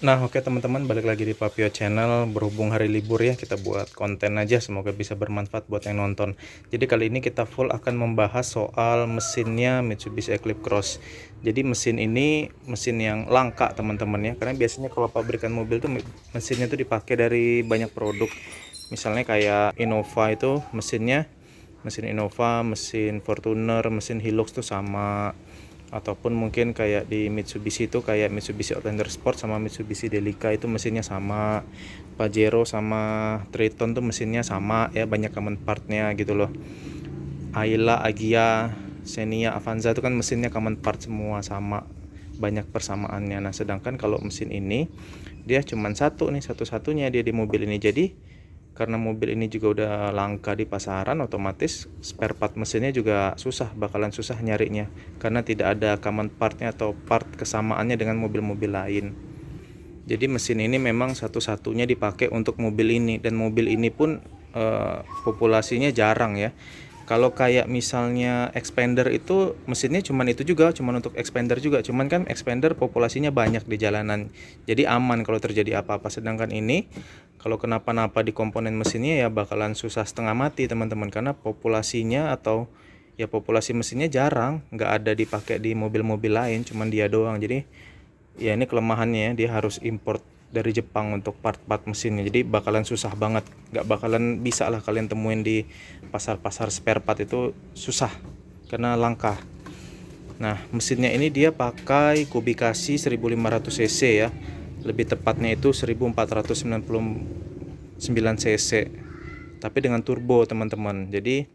Nah, oke teman-teman, balik lagi di Papio Channel. Berhubung hari libur ya, kita buat konten aja, semoga bisa bermanfaat buat yang nonton. Jadi kali ini kita full akan membahas soal mesinnya Mitsubishi Eclipse Cross. Jadi mesin ini mesin yang langka teman-teman ya, karena biasanya kalau pabrikan mobil tuh mesinnya tuh dipakai dari banyak produk. Misalnya kayak Innova itu mesin Innova, mesin Fortuner, mesin Hilux tuh sama, ataupun mungkin kayak di Mitsubishi itu kayak Mitsubishi Outlander Sport sama Mitsubishi Delica itu mesinnya sama, Pajero sama Triton tuh mesinnya sama ya, banyak common partnya gitu loh. Ayla, Agia, Xenia, Avanza itu kan mesinnya common part semua sama, banyak persamaannya. Nah sedangkan kalau mesin ini dia cuma satu nih, satu-satunya dia di mobil ini. Jadi karena mobil ini juga udah langka di pasaran, otomatis spare part mesinnya juga bakalan susah nyarinya karena tidak ada common partnya atau part kesamaannya dengan mobil-mobil lain. Jadi mesin ini memang satu-satunya dipakai untuk mobil ini, dan mobil ini pun populasinya jarang ya. Kalau kayak misalnya Expander itu mesinnya cuman itu juga, cuman untuk Expander juga, cuman kan Expander populasinya banyak di jalanan, jadi aman kalau terjadi apa-apa. Sedangkan ini kalau kenapa-napa di komponen mesinnya ya bakalan susah setengah mati teman-teman, karena populasinya atau ya populasi mesinnya jarang, nggak ada dipakai di mobil-mobil lain, cuman dia doang. Jadi ya ini kelemahannya, dia harus import dari Jepang untuk part-part mesinnya, jadi bakalan susah banget, nggak bakalan bisa lah kalian temuin di pasar-pasar spare part, itu susah karena langka. Nah mesinnya ini dia pakai kubikasi 1500 cc ya, lebih tepatnya itu 1499 cc, tapi dengan turbo teman-teman. Jadi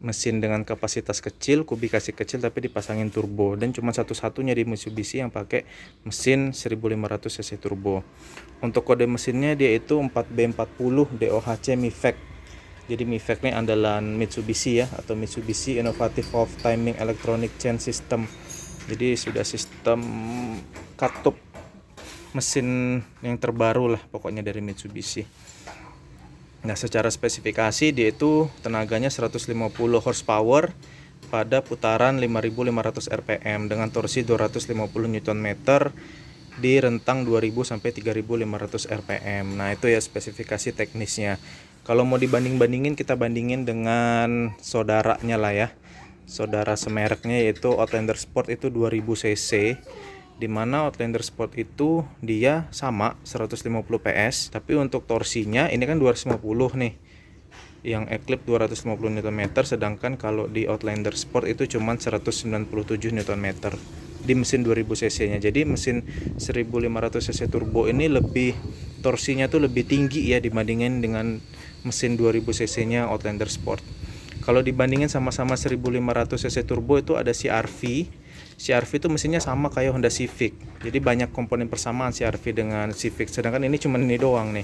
mesin dengan kapasitas kecil, kubikasi kecil, tapi dipasangin turbo, dan cuma satu-satunya di Mitsubishi yang pakai mesin 1500 cc turbo. Untuk kode mesinnya dia itu 4B40 DOHC MIVEC. Jadi MIVEC ini andalan Mitsubishi ya, atau Mitsubishi Innovative Off Timing Electronic Chain System. Jadi sudah sistem katup mesin yang terbaru lah pokoknya dari Mitsubishi. Nah secara spesifikasi dia itu tenaganya 150 horsepower pada putaran 5500 rpm dengan torsi 250 Nm di rentang 2000 sampai 3500 rpm. Nah itu ya spesifikasi teknisnya. Kalau mau dibanding-bandingin, kita bandingin dengan saudaranya lah ya, saudara semereknya, yaitu Outlander Sport itu 2000 cc, dimana Outlander Sport itu dia sama 150 PS, tapi untuk torsinya ini kan 250 nih, yang Eclipse 250 Nm, sedangkan kalau di Outlander Sport itu cuma 197 Nm di mesin 2000 cc nya. Jadi mesin 1500 cc turbo ini lebih, torsinya tuh lebih tinggi ya dibandingin dengan mesin 2000 cc nya Outlander Sport. Kalau dibandingin sama-sama 1500 cc turbo itu ada CR-V. CR-V itu mesinnya sama kayak Honda Civic, jadi banyak komponen persamaan CR-V dengan Civic, sedangkan ini cuma ini doang nih.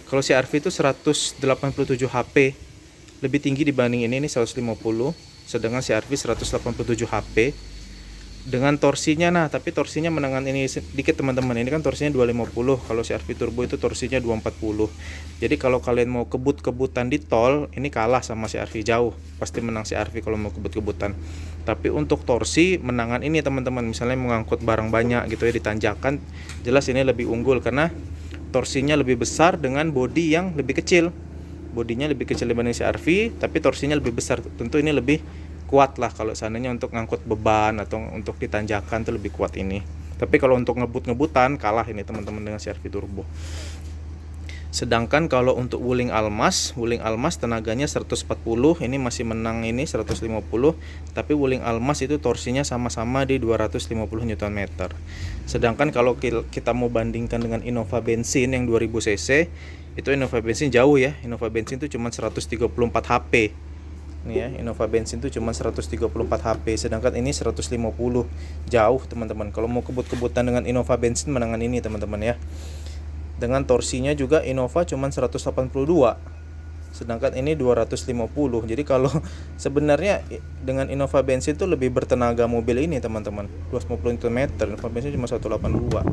Kalau CR-V itu 187 HP, lebih tinggi dibanding ini 150, sedangkan CR-V 187 HP dengan torsinya. Nah tapi torsinya menangan ini sedikit teman-teman, ini kan torsinya 250, kalau CR-V turbo itu torsinya 240. Jadi kalau kalian mau kebut-kebutan di tol, ini kalah sama CR-V jauh, pasti menang CR-V kalau mau kebut-kebutan. Tapi untuk torsi menangan ini teman-teman, misalnya mengangkut barang banyak gitu ya di tanjakan, jelas ini lebih unggul karena torsinya lebih besar dengan bodi yang lebih kecil. Bodinya lebih kecil dibanding CR-V, tapi torsinya lebih besar, tentu ini lebih kuat lah kalau seandainya untuk ngangkut beban atau untuk ditanjakan tuh lebih kuat ini. Tapi kalau untuk ngebut-ngebutan kalah ini teman-teman dengan CR-V turbo. Sedangkan kalau untuk Wuling Almas tenaganya 140, ini masih menang ini 150, tapi Wuling Almas itu torsinya sama-sama di 250 Nm. Sedangkan kalau kita mau bandingkan dengan Innova bensin yang 2000 cc, itu Innova bensin jauh ya. Innova bensin itu cuma 134 HP. Nih ya, Innova bensin itu cuma 134 HP, sedangkan ini 150. Jauh teman-teman. Kalau mau kebut-kebutan dengan Innova bensin, menangan ini teman-teman ya. Dengan torsinya juga Innova cuma 182, sedangkan ini 250. Jadi kalau sebenarnya dengan Innova bensin itu lebih bertenaga mobil ini teman-teman, 250 Nm. Innova bensin cuma 182.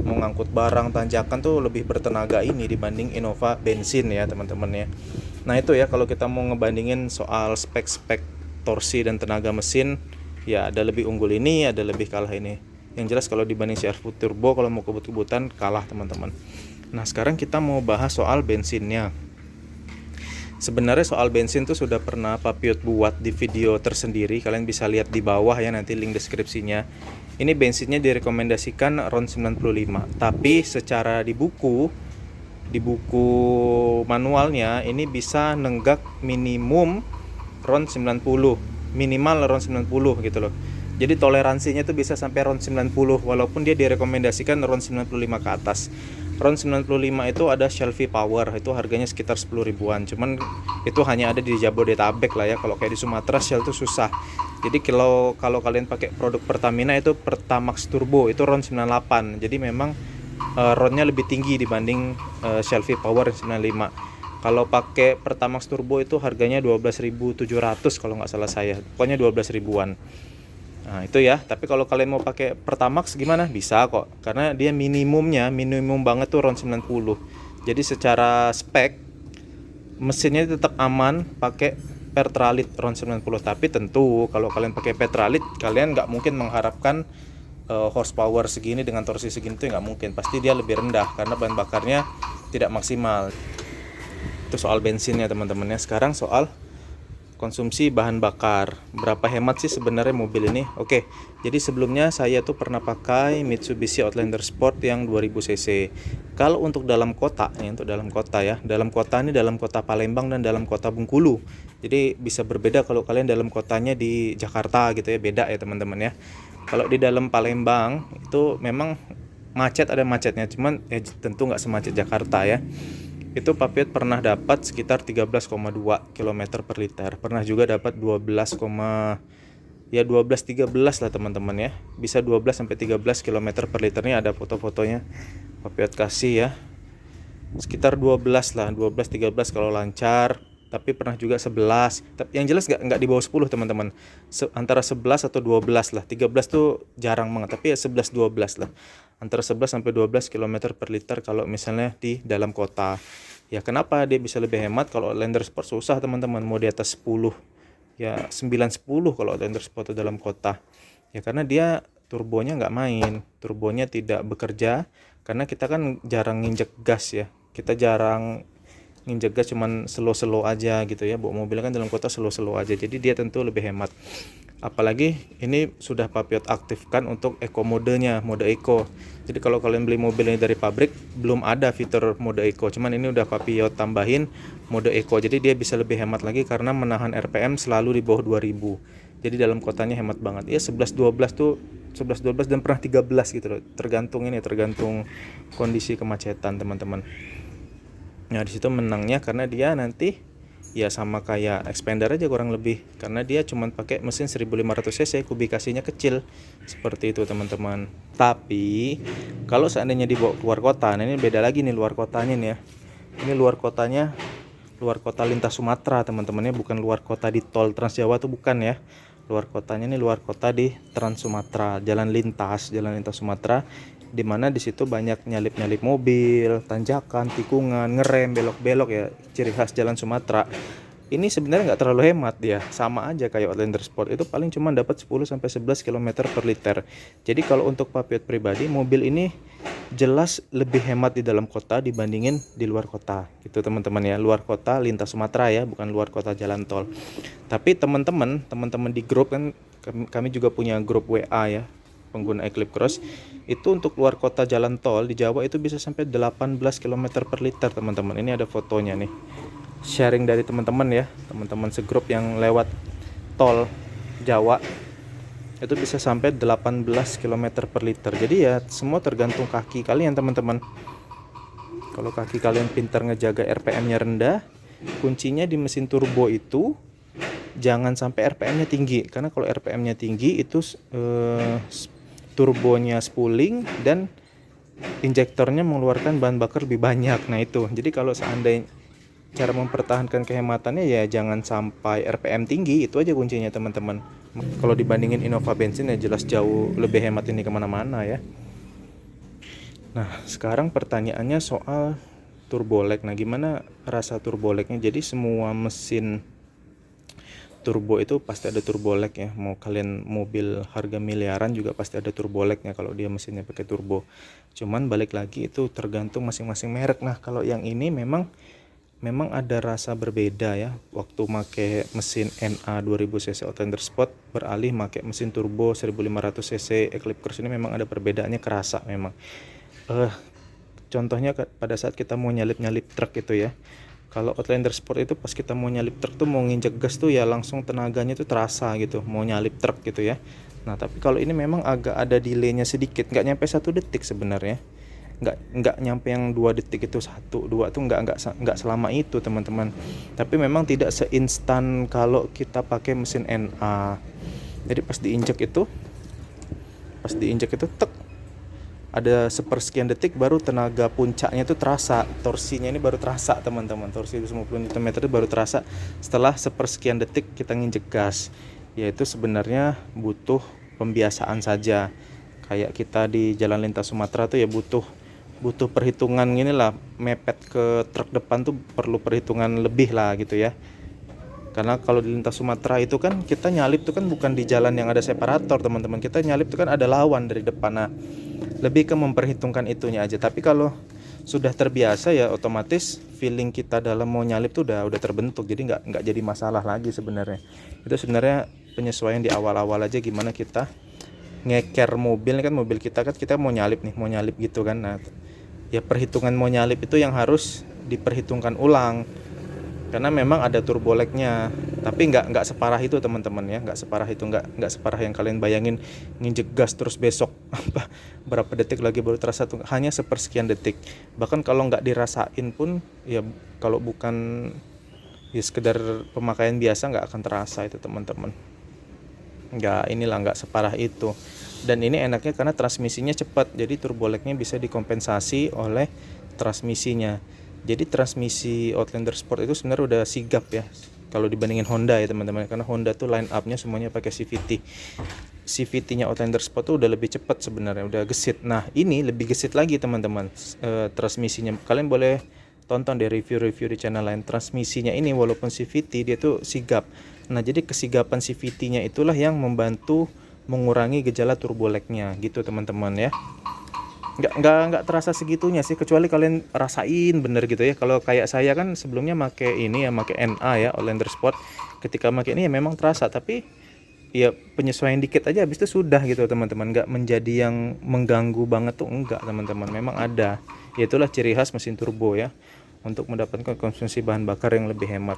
Mau ngangkut barang tanjakan tuh lebih bertenaga ini dibanding Innova bensin ya teman-teman ya. Nah itu ya, kalau kita mau ngebandingin soal spek-spek torsi dan tenaga mesin, ya ada lebih unggul ini, ada lebih kalah ini. Yang jelas kalau dibanding CR-V turbo, kalau mau kebut-kebutan kalah teman-teman. Nah sekarang kita mau bahas soal bensinnya. Sebenarnya soal bensin tuh sudah pernah Papiot buat di video tersendiri, kalian bisa lihat di bawah ya, nanti link deskripsinya. Ini bensinnya direkomendasikan RON 95, tapi secara di buku manualnya ini bisa nenggak minimum RON 90, minimal RON 90 gitu loh. Jadi toleransinya tuh bisa sampai RON 90 walaupun dia direkomendasikan RON 95 ke atas. RON 95 itu ada Shelfie Power, itu harganya sekitar 10 ribuan. Cuman itu hanya ada di Jabodetabek lah ya. Kalau kayak di Sumatera Shell itu susah. Jadi kalau kalian pakai produk Pertamina itu Pertamax Turbo itu RON 98. Jadi memang RON-nya lebih tinggi dibanding Shelfie Power 95. Kalau pakai Pertamax Turbo itu harganya 12.700 kalau nggak salah saya. Pokoknya 12 ribuan. Nah itu ya, tapi kalau kalian mau pakai Pertamax gimana? Bisa kok, karena dia minimum banget tuh RON 90. Jadi secara spek mesinnya tetap aman pakai Pertralit RON 90. Tapi tentu kalau kalian pakai Pertralit, kalian nggak mungkin mengharapkan horsepower segini dengan torsi segini tuh nggak mungkin. Pasti dia lebih rendah karena bahan bakarnya tidak maksimal. Itu soal bensinnya teman-teman ya. Sekarang soal konsumsi bahan bakar, berapa hemat sih sebenarnya mobil ini? Oke, jadi sebelumnya saya tuh pernah pakai Mitsubishi Outlander Sport yang 2000 cc. Kalau untuk dalam kota, nih untuk dalam kota ya, dalam kota ini dalam kota Palembang dan dalam kota Bengkulu. Jadi bisa berbeda kalau kalian dalam kotanya di Jakarta gitu ya, beda ya teman-teman ya. Kalau di dalam Palembang itu memang macet, ada macetnya, cuman ya tentu nggak semacet Jakarta ya. Itu Papiot pernah dapat sekitar 13,2 km per liter. Pernah juga dapat 12, 13 lah teman-teman ya. Bisa 12 sampai 13 km per liternya, ada foto-fotonya. Papiot kasih ya. Sekitar 12 lah, 12 13 kalau lancar. Tapi pernah juga 11. Tapi yang jelas nggak di bawah 10 teman-teman. Antara 11 atau 12 lah. 13 tuh jarang banget, tapi ya 11 12 lah. Antara 11 sampai 12 km per liter kalau misalnya di dalam kota. Ya kenapa dia bisa lebih hemat? Kalau Outlander Sport susah teman-teman, mau di atas 10. Ya 9 10 kalau Outlander Sport di dalam kota. Ya karena dia turbonya nggak main, turbonya tidak bekerja karena kita kan jarang nginjek gas ya. Kita jarang nginjek gas, cuman slow aja gitu ya. Bawa mobil kan dalam kota slow aja. Jadi dia tentu lebih hemat. Apalagi ini sudah Papiot aktifkan untuk eco modenya, mode eco. Jadi kalau kalian beli mobil ini dari pabrik belum ada fitur mode eco, cuman ini udah Papiot tambahin mode eco. Jadi dia bisa lebih hemat lagi karena menahan RPM selalu di bawah 2000. Jadi dalam kotanya hemat banget. Ya 11 12 tuh 11 12 dan pernah 13 gitu loh. Tergantung kondisi kemacetan, teman-teman. Nah, di situ menangnya karena dia nanti ya sama kayak Expander aja kurang lebih, karena dia cuma pakai mesin 1500 cc, kubikasinya kecil seperti itu teman-teman. Tapi kalau seandainya dibawa keluar kota, nah ini beda lagi nih luar kotanya nih ya. Ini luar kotanya, luar kota lintas Sumatera teman-temannya, bukan luar kota di tol Trans Jawa tuh bukan ya. Luar kotanya nih luar kota di Trans Sumatera, jalan lintas Sumatera, dimana disitu banyak nyalip mobil, tanjakan, tikungan, ngerem, belok-belok ya, ciri khas jalan Sumatera. Ini sebenarnya nggak terlalu hemat dia, sama aja kayak Outlander Sport, itu paling cuma dapat 10 sampai 11 km per liter. Jadi kalau untuk Papiot pribadi, mobil ini jelas lebih hemat di dalam kota dibandingin di luar kota. Gitu teman-teman ya, luar kota lintas Sumatera ya, bukan luar kota jalan tol. Tapi teman-teman di grup kan, kami juga punya grup WA ya, pengguna Eclipse Cross. Itu untuk luar kota jalan tol di Jawa itu bisa sampai 18 km per liter teman-teman. Ini ada fotonya nih, sharing dari teman-teman ya, teman-teman segrup yang lewat tol Jawa itu bisa sampai 18 km per liter. Jadi ya semua tergantung kaki kalian teman-teman. Kalau kaki kalian pintar ngejaga RPM-nya rendah, kuncinya di mesin turbo itu jangan sampai RPM-nya tinggi, karena kalau RPM-nya tinggi itu turbonya spooling dan injektornya mengeluarkan bahan bakar lebih banyak. Nah itu, jadi kalau seandainya cara mempertahankan kehematannya ya jangan sampai RPM tinggi, itu aja kuncinya teman-teman. Kalau dibandingin Innova bensin ya jelas jauh lebih hemat ini kemana-mana ya. Nah sekarang pertanyaannya soal turbo lag. Nah gimana rasa turbo lagnya? Jadi semua mesin turbo itu pasti ada turbo lag ya. Mau kalian mobil harga miliaran juga pasti ada turbo lagnya kalau dia mesinnya pakai turbo. Cuman balik lagi itu tergantung masing-masing merek. Nah kalau yang ini memang ada rasa berbeda ya. Waktu make mesin NA 2000 cc Outlander Sport beralih make mesin turbo 1500 cc Eclipse Cross, ini memang ada perbedaannya, kerasa memang. Contohnya pada saat kita mau nyalip truk itu ya. Kalau Outlander Sport itu pas kita mau nyalip truk tuh, mau nginjek gas tuh ya langsung tenaganya tuh terasa gitu, mau nyalip truk gitu ya. Nah tapi kalau ini memang agak ada delaynya sedikit, nggak nyampe 1 detik sebenarnya, nggak nyampe yang 2 detik itu, 1-2 tuh nggak selama itu teman-teman. Tapi memang tidak seinstan kalau kita pakai mesin NA. Jadi pas diinjek itu tek, ada sepersekian detik baru tenaga puncaknya itu terasa, torsinya ini baru terasa teman-teman, torsi 150 Nm itu baru terasa setelah sepersekian detik kita nginjek gas. Yaitu sebenarnya butuh pembiasaan saja, kayak kita di jalan lintas Sumatera tuh ya butuh perhitungan gini lah, mepet ke truk depan tuh perlu perhitungan lebih lah gitu ya. Karena kalau di lintas Sumatera itu kan kita nyalip tuh kan bukan di jalan yang ada separator teman-teman, kita nyalip tuh kan ada lawan dari depan. Nah lebih ke memperhitungkan itunya aja. Tapi kalau sudah terbiasa ya otomatis feeling kita dalam mau nyalip tuh udah terbentuk, jadi nggak jadi masalah lagi sebenarnya. Itu sebenarnya penyesuaian di awal-awal aja, gimana kita ngeker mobil kan, mobil kita kan kita mau nyalip gitu kan. Nah ya perhitungan mau nyalip itu yang harus diperhitungkan ulang, karena memang ada turbo lag-nya. Tapi nggak separah itu teman-teman ya, nggak separah itu, nggak separah yang kalian bayangin nginjek gas terus besok berapa detik lagi baru terasa tuh, hanya sepersekian detik. Bahkan kalau nggak dirasain pun ya, kalau bukan ya sekedar pemakaian biasa, nggak akan terasa itu teman-teman. Nggak separah itu. Dan ini enaknya karena transmisinya cepat, jadi turbo lag-nya bisa dikompensasi oleh transmisinya. Jadi transmisi Outlander Sport itu sebenarnya udah sigap ya kalau dibandingin Honda ya teman-teman, karena Honda tuh line up-nya semuanya pakai CVT. CVT-nya Outlander Sport tuh udah lebih cepat sebenarnya, udah gesit. Nah ini lebih gesit lagi teman-teman, transmisinya. Kalian boleh tonton deh review-review di channel lain. Transmisinya ini walaupun CVT dia tuh sigap. Nah jadi kesigapan CVT-nya itulah yang membantu mengurangi gejala turbo lag-nya gitu teman-teman ya. Nggak terasa segitunya sih, kecuali kalian rasain bener gitu ya. Kalau kayak saya kan sebelumnya make NA ya, Outlander Sport. Ketika make ini ya memang terasa, tapi ya penyesuaian dikit aja habis itu sudah gitu teman-teman. Nggak menjadi yang mengganggu banget tuh, enggak teman-teman. Memang ada, ya itulah ciri khas mesin turbo ya, untuk mendapatkan konsumsi bahan bakar yang lebih hemat.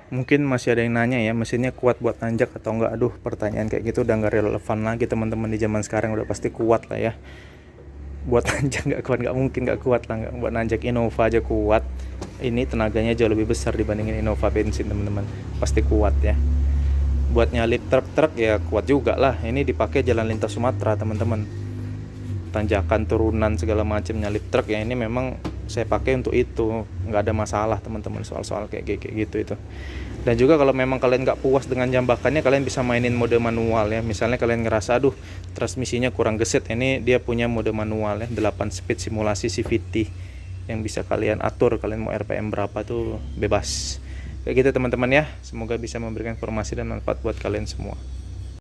Mungkin masih ada yang nanya ya, mesinnya kuat buat nanjak atau enggak. Aduh, pertanyaan kayak gitu udah nggak relevan lagi teman-teman, di zaman sekarang udah pasti kuat lah ya. Buat nanjak nggak kuat, nggak mungkin nggak kuat lah. Buat nanjak Innova aja kuat, ini tenaganya jauh lebih besar dibandingin Innova bensin teman-teman, pasti kuat ya. Buat nyalip truk ya kuat juga lah, ini dipakai jalan lintas Sumatera teman-teman, tanjakan turunan segala macam, nyalip truk ya ini memang saya pakai untuk itu, nggak ada masalah teman-teman soal kayak gitu itu. Dan juga kalau memang kalian nggak puas dengan jambakannya, kalian bisa mainin mode manual ya. Misalnya kalian ngerasa aduh transmisinya kurang gesit, ini dia punya mode manual ya, 8 speed simulasi CVT yang bisa kalian atur, kalian mau RPM berapa tuh bebas kayak gitu teman-teman ya. Semoga bisa memberikan informasi dan manfaat buat kalian semua.